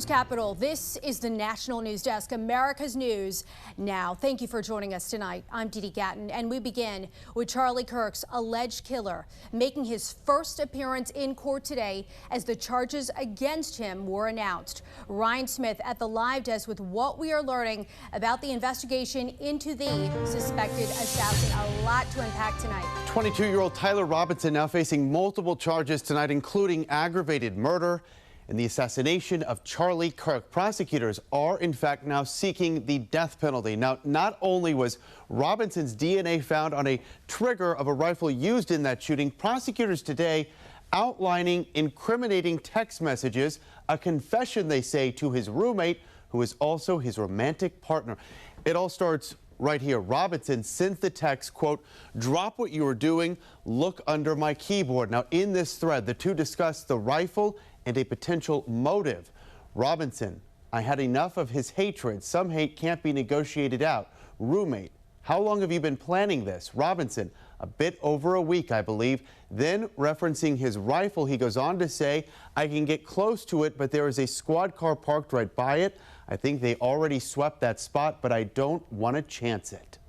Capital. This is the National News Desk, America's News Now. Thank you for joining us tonight. I'm Dee Gatton, and we begin with Charlie Kirk's alleged killer making his first appearance in court today as the charges against him were announced. Ryan Smith at the live desk with what we are learning about the investigation into the suspected assassin. A lot to unpack tonight. 22-year-old Tyler Robinson now facing multiple charges tonight, including aggravated murder and the assassination of Charlie Kirk. Prosecutors are, in fact, now seeking the death penalty. Now, not only was Robinson's DNA found on a trigger of a rifle used in that shooting, prosecutors today outlining incriminating text messages, a confession, they say, to his roommate, who is also his romantic partner. It all starts right here. Robinson sent the text, quote, "Drop what you are doing, look under my keyboard." Now, in this thread, the two discuss the rifle and a potential motive. Robinson, "I had enough of his hatred. Some hate can't be negotiated out." Roommate, "How long have you been planning this?" Robinson, "A bit over a week, I believe." Then, referencing his rifle, he goes on to say, "I can get close to it, but there is a squad car parked right by it. I think they already swept that spot, but I don't want to chance it."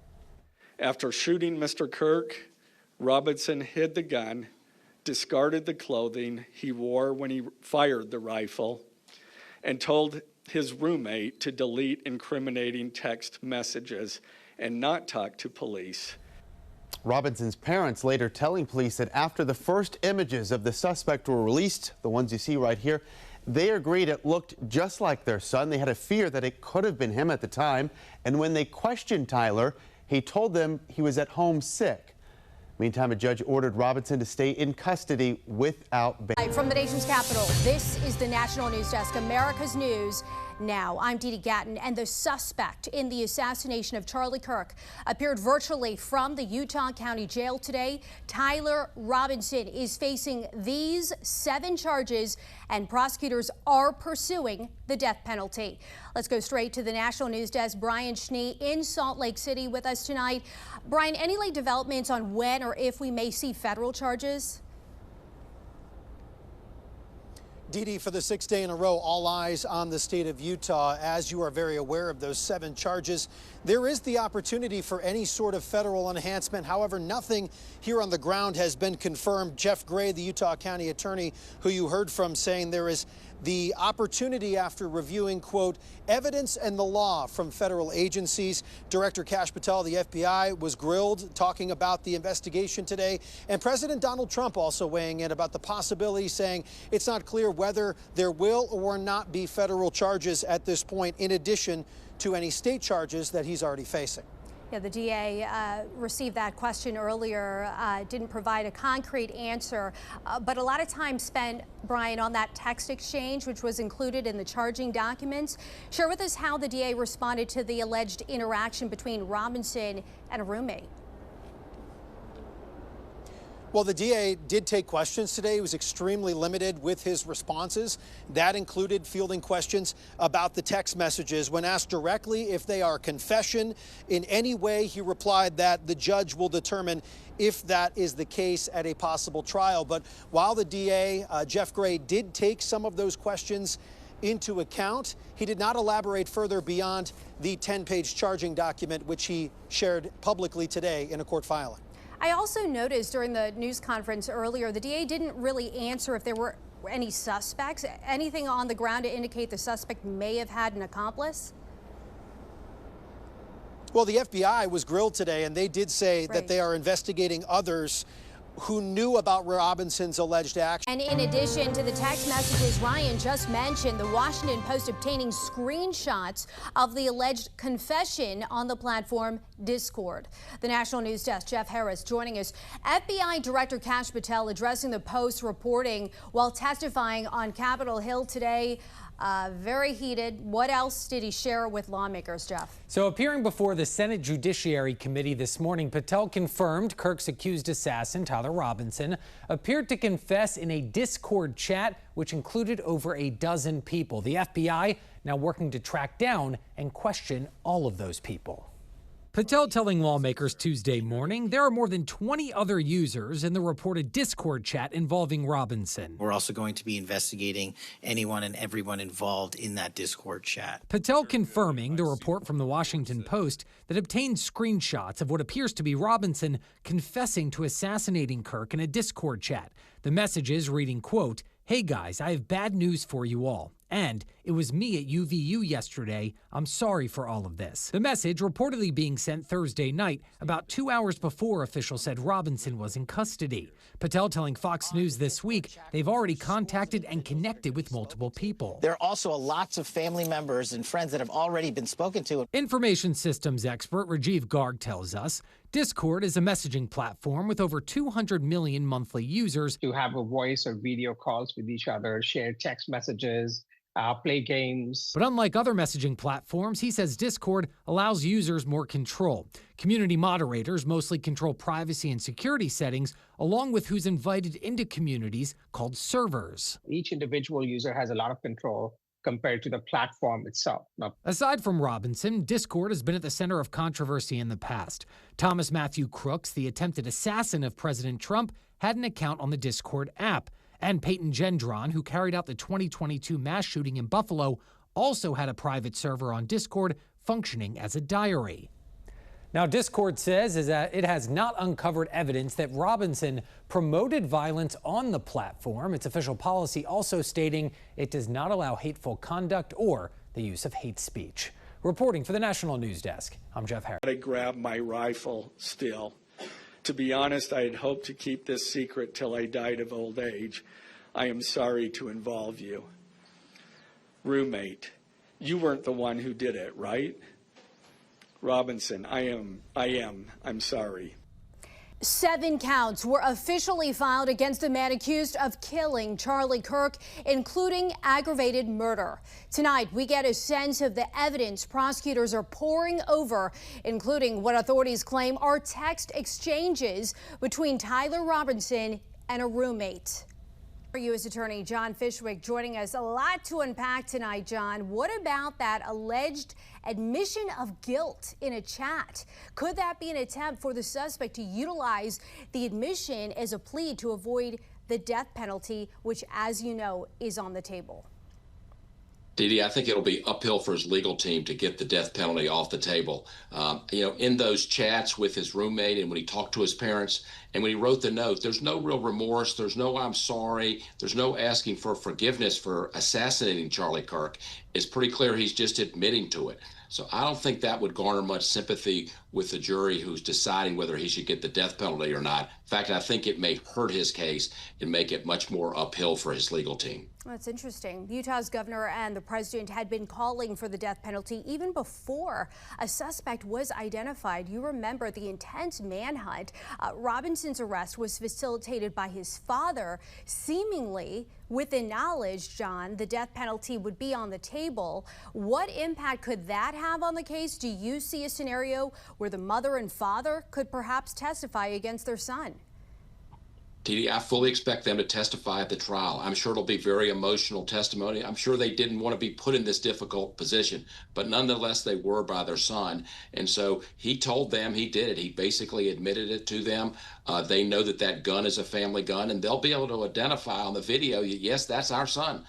After shooting Mr. Kirk, Robinson hid the gun, discarded the clothing he wore when he fired the rifle, and told his roommate to delete incriminating text messages and not talk to police. Robinson's parents later telling police that after the first images of the suspect were released, the ones you see right here, they agreed it looked just like their son. They had a fear that it could have been him at the time. And when they questioned Tyler, he told them he was at home sick. Meantime, a judge ordered Robinson to stay in custody without bail. From the nation's capital, this is the National News Desk, America's News Now. I'm Dee Gatton, and the suspect in the assassination of Charlie Kirk appeared virtually from the Utah County Jail today. Tyler Robinson is facing these 7 charges, and prosecutors are pursuing the death penalty. Let's go straight to the National News Desk. Brian Schnee in Salt Lake City with us tonight. Brian, any late developments on when or if we may see federal charges? Dee, for the 6th day in a row, all eyes on the state of Utah. As you are very aware of those 7 charges, there is the opportunity for any sort of federal enhancement. However, nothing here on the ground has been confirmed. Jeff Gray, the Utah County attorney who you heard from, saying there is the opportunity after reviewing, quote, evidence and the law from federal agencies. Director Kash Patel, the FBI, was grilled talking about the investigation today. And President Donald Trump also weighing in about the possibility, saying it's not clear whether there will or not be federal charges at this point, in addition to any state charges that he's already facing. Yeah, the DA received that question earlier, didn't provide a concrete answer, but a lot of time spent, Brian, on that text exchange, which was included in the charging documents. Share with us how the DA responded to the alleged interaction between Robinson and a roommate. Well, the DA did take questions today. He was extremely limited with his responses. That included fielding questions about the text messages. When asked directly if they are confession in any way, he replied that the judge will determine if that is the case at a possible trial. But while the DA, Jeff Gray, did take some of those questions into account, he did not elaborate further beyond the 10-page charging document, which he shared publicly today in a court filing. I also noticed during the news conference earlier, the DA didn't really answer if there were any suspects, anything on the ground to indicate the suspect may have had an accomplice. Well, the FBI was grilled today, and they did say that they are investigating others who knew about Robinson's alleged action. And in addition to the text messages Ryan just mentioned, the Washington Post obtaining screenshots of the alleged confession on the platform Discord. The National News Desk, Jeff Harris joining us. FBI Director Kash Patel addressing the Post reporting while testifying on Capitol Hill today. Very heated. What else did he share with lawmakers, Jeff? So appearing before the Senate Judiciary Committee this morning, Patel confirmed Kirk's accused assassin, Tyler Robinson, appeared to confess in a Discord chat, which included over a dozen people. The FBI now working to track down and question all of those people. Patel telling lawmakers Tuesday morning there are more than 20 other users in the reported Discord chat involving Robinson. We're also going to be investigating anyone and everyone involved in that Discord chat. Patel confirming the report from the Washington Post that obtained screenshots of what appears to be Robinson confessing to assassinating Kirk in a Discord chat. The messages reading, quote, "Hey guys, I have bad news for you all. And it was me at UVU yesterday. I'm sorry for all of this." The message reportedly being sent Thursday night, about 2 hours before officials said Robinson was in custody. Patel telling Fox News this week they've already contacted and connected with multiple people. There are also lots of family members and friends that have already been spoken to. Information systems expert Rajiv Garg tells us Discord is a messaging platform with over 200 million monthly users. To have a voice or video calls with each other, share text messages, play games. But unlike other messaging platforms, he says Discord allows users more control. Community moderators mostly control privacy and security settings, along with who's invited into communities called servers. Each individual user has a lot of control compared to the platform itself. Aside from Robinson, Discord has been at the center of controversy in the past. Thomas Matthew Crooks, the attempted assassin of President Trump, had an account on the Discord app. And Peyton Gendron, who carried out the 2022 mass shooting in Buffalo, also had a private server on Discord functioning as a diary. Now, Discord says that it has not uncovered evidence that Robinson promoted violence on the platform. Its official policy also stating it does not allow hateful conduct or the use of hate speech. Reporting for the National News Desk, I'm Jeff Harris. I grabbed my rifle still. To be honest, I had hoped to keep this secret till I died of old age. I am sorry to involve you. Roommate, you weren't the one who did it, right? Robinson, I'm sorry. 7 counts were officially filed against the man accused of killing Charlie Kirk, including aggravated murder. Tonight, we get a sense of the evidence prosecutors are poring over, including what authorities claim are text exchanges between Tyler Robinson and a roommate. U.S. Attorney John Fishwick joining us. A lot to unpack tonight, John. What about that alleged admission of guilt in a chat? Could that be an attempt for the suspect to utilize the admission as a plea to avoid the death penalty, which, as you know, is on the table? Didi, I think it'll be uphill for his legal team to get the death penalty off the table. In those chats with his roommate and when he talked to his parents and when he wrote the note, there's no real remorse. There's no I'm sorry. There's no asking for forgiveness for assassinating Charlie Kirk. It's pretty clear he's just admitting to it. So I don't think that would garner much sympathy with the jury who's deciding whether he should get the death penalty or not. In fact, I think it may hurt his case and make it much more uphill for his legal team. That's interesting. Utah's governor and the president had been calling for the death penalty even before a suspect was identified. You remember the intense manhunt. Robinson's arrest was facilitated by his father, seemingly with the knowledge, John, the death penalty would be on the table. What impact could that have on the case? Do you see a scenario where the mother and father could perhaps testify against their son? TD, I fully expect them to testify at the trial. I'm sure it'll be very emotional testimony. I'm sure they didn't want to be put in this difficult position, but nonetheless, they were by their son. And so he told them he did it. He basically admitted it to them. They know that that gun is a family gun, and they'll be able to identify on the video, yes, that's our son.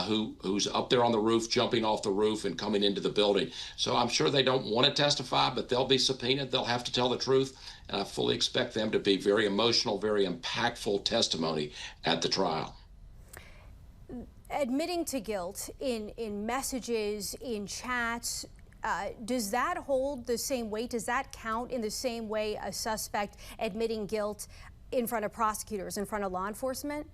Who's up there on the roof, jumping off the roof and coming into the building. So I'm sure they don't want to testify, but they'll be subpoenaed. They'll have to tell the truth. And I fully expect them to be very emotional, very impactful testimony at the trial. Admitting to guilt in messages, in chats, does that hold the same weight? Does that count in the same way a suspect admitting guilt in front of prosecutors, in front of law enforcement?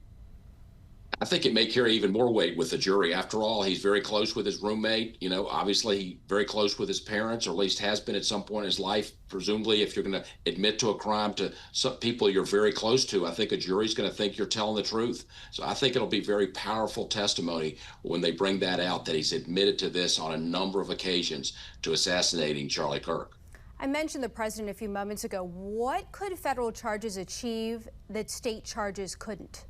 I think it may carry even more weight with the jury. After all, he's very close with his roommate, obviously very close with his parents, or at least has been at some point in his life. Presumably, if you're going to admit to a crime to some people you're very close to, I think a jury's going to think you're telling the truth. So I think it'll be very powerful testimony when they bring that out, that he's admitted to this on a number of occasions to assassinating Charlie Kirk. I mentioned the president a few moments ago. What could federal charges achieve that state charges couldn't?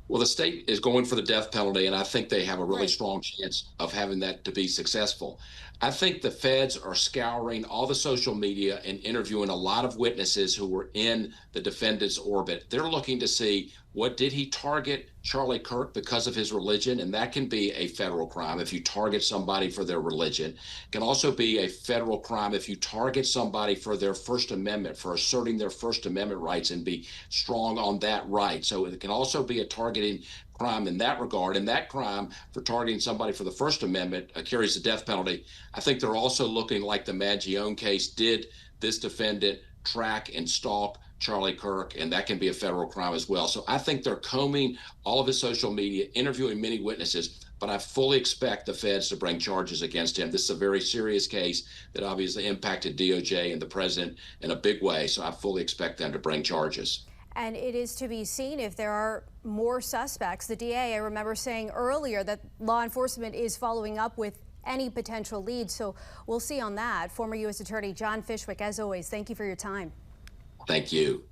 Well, the state is going for the death penalty, and I think they have a really strong chance of having that to be successful. I think the feds are scouring all the social media and interviewing a lot of witnesses who were in the defendant's orbit. They're looking to see, what did he target Charlie Kirk because of his religion? And that can be a federal crime if you target somebody for their religion. It can also be a federal crime if you target somebody for their First Amendment, for asserting their First Amendment rights and be strong on that right. So it can also be a targeting crime in that regard. And that crime for targeting somebody for the First Amendment carries the death penalty. I think they're also looking, like the Maggione case, did this defendant track and stalk Charlie Kirk, and that can be a federal crime as well. So I think they're combing all of his social media, interviewing many witnesses, but I fully expect the feds to bring charges against him. This is a very serious case that obviously impacted DOJ and the president in a big way, so I fully expect them to bring charges. And it is to be seen if there are more suspects. The DA, I remember saying earlier that law enforcement is following up with any potential leads, so we'll see on that. Former U.S. Attorney John Fishwick, as always, thank you for your time. Thank you.